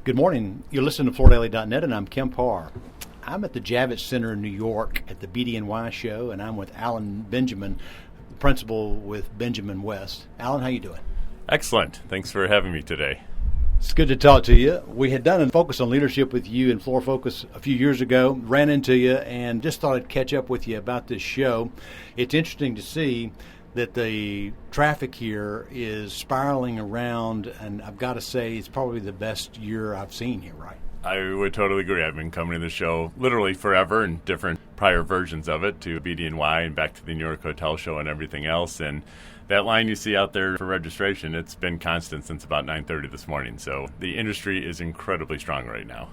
Good morning. You're listening to FloorDaily.net, and I'm Kemp Harr. I'm at the Javits Center in New York at the BDNY show, and I'm with Alan Benjamin, the principal with Benjamin West. Alan, how you doing? Excellent. Thanks for having me today. It's good to talk to you. We had done a focus on leadership with you in Floor Focus a few years ago, ran into you, and just thought I'd catch up with you about this show. It's interesting to see that the traffic here is spiraling around, and I've got to say it's probably the best year I've seen here, right? I would totally agree. I've been coming to the show literally forever and different prior versions of it, to BDNY and back to the New York Hotel Show and everything else. And that line you see out there for registration, it's been constant since about 9:30 this morning. So the industry is incredibly strong right now.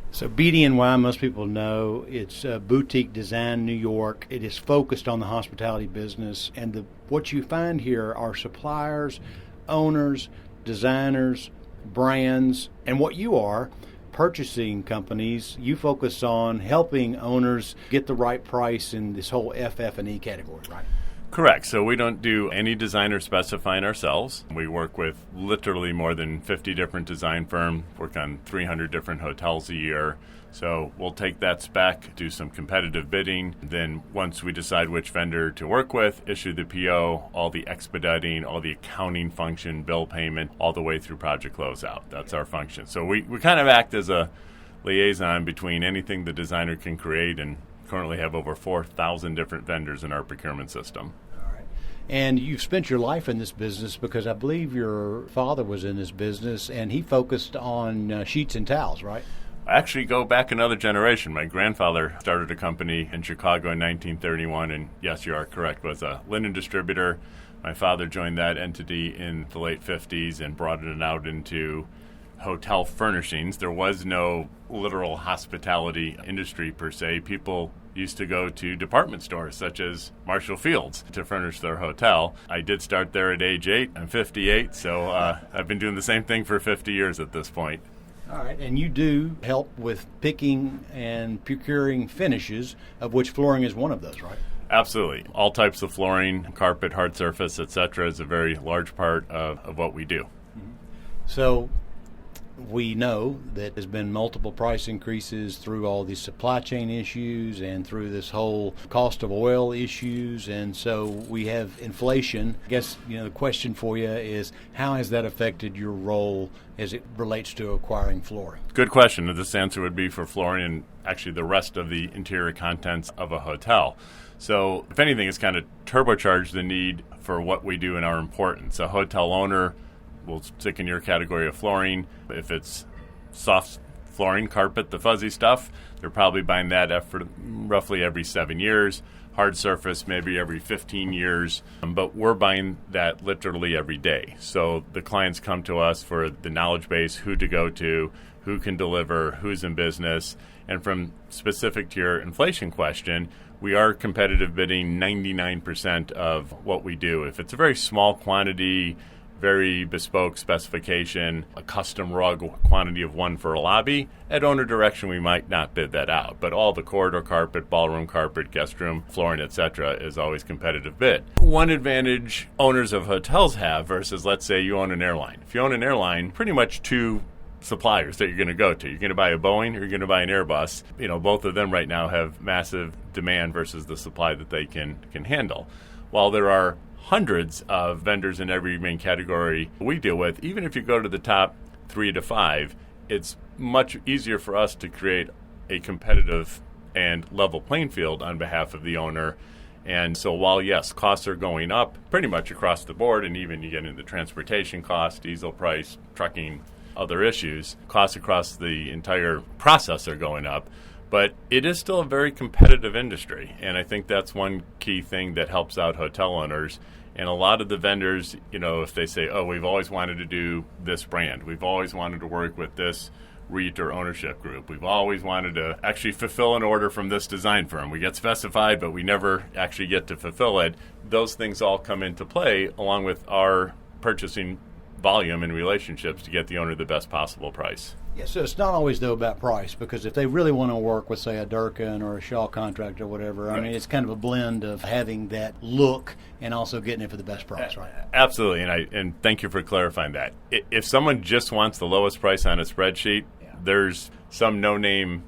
So BDNY, most people know, it's Boutique Design New York. It is focused on the hospitality business. And what you find here are suppliers, owners, designers, brands, and what you are, purchasing companies. You focus on helping owners get the right price in this whole FF&E category, right? Correct. So we don't do any designer specifying ourselves. We work with literally more than 50 different design firms, work on 300 different hotels a year. So we'll take that spec, do some competitive bidding. Then once we decide which vendor to work with, issue the PO, all the expediting, all the accounting function, bill payment, all the way through project closeout. That's our function. So we kind of act as a liaison between anything the designer can create, and currently have over 4,000 different vendors in our procurement system. All right. And you've spent your life in this business because I believe your father was in this business and he focused on sheets and towels, right? I actually go back another generation. My grandfather started a company in Chicago in 1931, and yes, you are correct, was a linen distributor. My father joined that entity in the late 50s and broadened it out into hotel furnishings. There was no literal hospitality industry per se. People used to go to department stores such as Marshall Field's to furnish their hotel. I did start there at age 8. I'm 58, so I've been doing the same thing for 50 years at this point. All right, and you do help with picking and procuring finishes, of which flooring is one of those, right? Absolutely. All types of flooring, carpet, hard surface, etc. is a very large part of what we do. Mm-hmm. So we know that there's been multiple price increases through all these supply chain issues and through this whole cost of oil issues, and so we have inflation. I guess, the question for you is, how has that affected your role as it relates to acquiring flooring? Good question. This answer would be for flooring and actually the rest of the interior contents of a hotel. So if anything, it's kind of turbocharged the need for what we do and our importance. A hotel owner will stick in your category of flooring. If it's soft flooring, carpet, the fuzzy stuff, they're probably buying that for roughly every 7 years. Hard surface, maybe every 15 years. But we're buying that literally every day. So the clients come to us for the knowledge base, who to go to, who can deliver, who's in business. And from specific to your inflation question, we are competitive bidding 99% of what we do. If it's a very small quantity, very bespoke specification, a custom rug quantity of one for a lobby, at owner direction we might not bid that out. But all the corridor carpet, ballroom carpet, guest room, flooring, etc. is always competitive bid. One advantage owners of hotels have versus, let's say, you own an airline. If you own an airline, pretty much two suppliers that you're going to go to. You're going to buy a Boeing or you're going to buy an Airbus. Both of them right now have massive demand versus the supply that they can handle. While there are hundreds of vendors in every main category we deal with, even if you go to the top 3 to 5, it's much easier for us to create a competitive and level playing field on behalf of the owner. And so while, yes, costs are going up pretty much across the board, and even you get into transportation costs, diesel price, trucking, other issues, costs across the entire process are going up. But it is still a very competitive industry, and I think that's one key thing that helps out hotel owners. And a lot of the vendors, if they say, oh, we've always wanted to do this brand, we've always wanted to work with this REIT or ownership group, we've always wanted to actually fulfill an order from this design firm. We get specified, but we never actually get to fulfill it. Those things all come into play along with our purchasing volume and relationships to get the owner the best possible price. Yeah, so it's not always, though, about price, because if they really want to work with, say, a Durkin or a Shaw contractor or whatever, I mean, it's kind of a blend of having that look and also getting it for the best price, right? Absolutely, and thank you for clarifying that. If someone just wants the lowest price on a spreadsheet, there's some no-name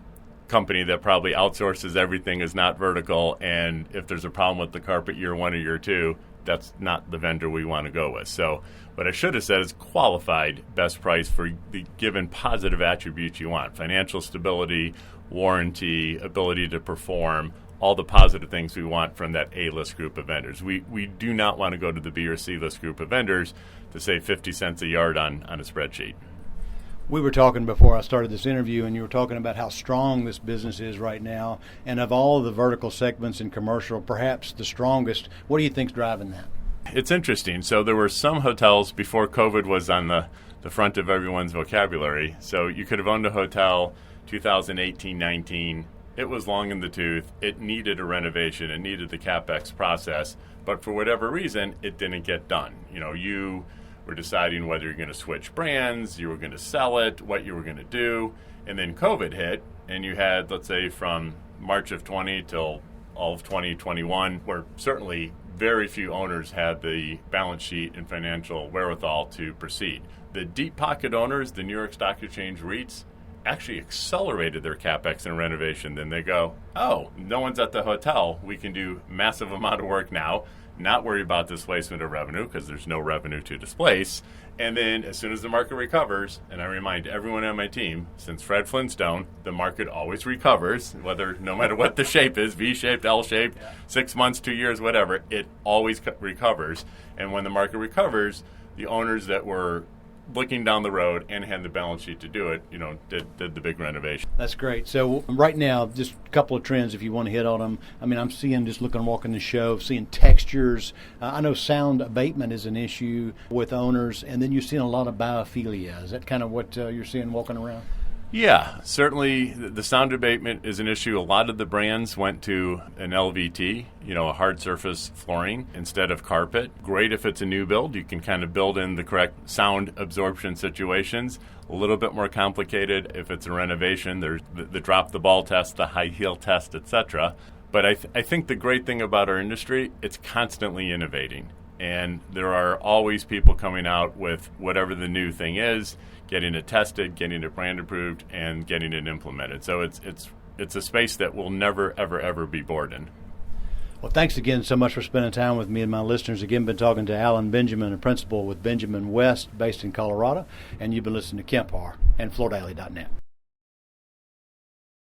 company that probably outsources everything, is not vertical, and if there's a problem with the carpet year 1 or year 2, that's not the vendor we want to go with. So what I should have said is qualified best price for the given positive attributes you want: financial stability, warranty, ability to perform, all the positive things we want from that A-list group of vendors. We do not want to go to the B or C-list group of vendors to save 50 cents a yard on a spreadsheet. We were talking before I started this interview, and you were talking about how strong this business is right now. And of all the vertical segments in commercial, perhaps the strongest. What do you think's driving that? It's interesting. So there were some hotels before COVID was on the front of everyone's vocabulary. So you could have owned a hotel 2018-19. It was long in the tooth. It needed a renovation. It needed the CapEx process. But for whatever reason, it didn't get done. You were deciding whether you're going to switch brands, you were going to sell it, what you were going to do. And then COVID hit, and you had, let's say, from March of 20 till all of 2021, where certainly very few owners had the balance sheet and financial wherewithal to proceed. The deep pocket owners, the New York Stock Exchange REITs, actually accelerated their CapEx and renovation. Then they go, oh, no one's at the hotel. We can do massive amount of work now, not worry about displacement of revenue because there's no revenue to displace. And then as soon as the market recovers, and I remind everyone on my team, since Fred Flintstone, the market always recovers, no matter what the shape is, V-shaped, L-shaped, 6 months, 2 years, whatever, it always recovers. And when the market recovers, the owners that were looking down the road and had the balance sheet to do it, did the big renovation. That's great. So right now, just a couple of trends if you want to hit on them. I mean, I'm seeing, just walking the show, seeing textures. I know sound abatement is an issue with owners, and then you're seeing a lot of biophilia. Is that kind of what you're seeing walking around? Yeah, certainly the sound abatement is an issue. A lot of the brands went to an LVT, a hard surface flooring instead of carpet. Great if it's a new build. You can kind of build in the correct sound absorption situations. A little bit more complicated if it's a renovation. There's the drop the ball test, the high heel test, etc. But I think the great thing about our industry, it's constantly innovating. And there are always people coming out with whatever the new thing is, getting it tested, getting it brand approved, and getting it implemented. So it's a space that will never, ever, ever be bored in. Well, thanks again so much for spending time with me and my listeners. Again, been talking to Alan Benjamin, a principal with Benjamin West, based in Colorado, and you've been listening to Kemp Harr and FloorDaily.net.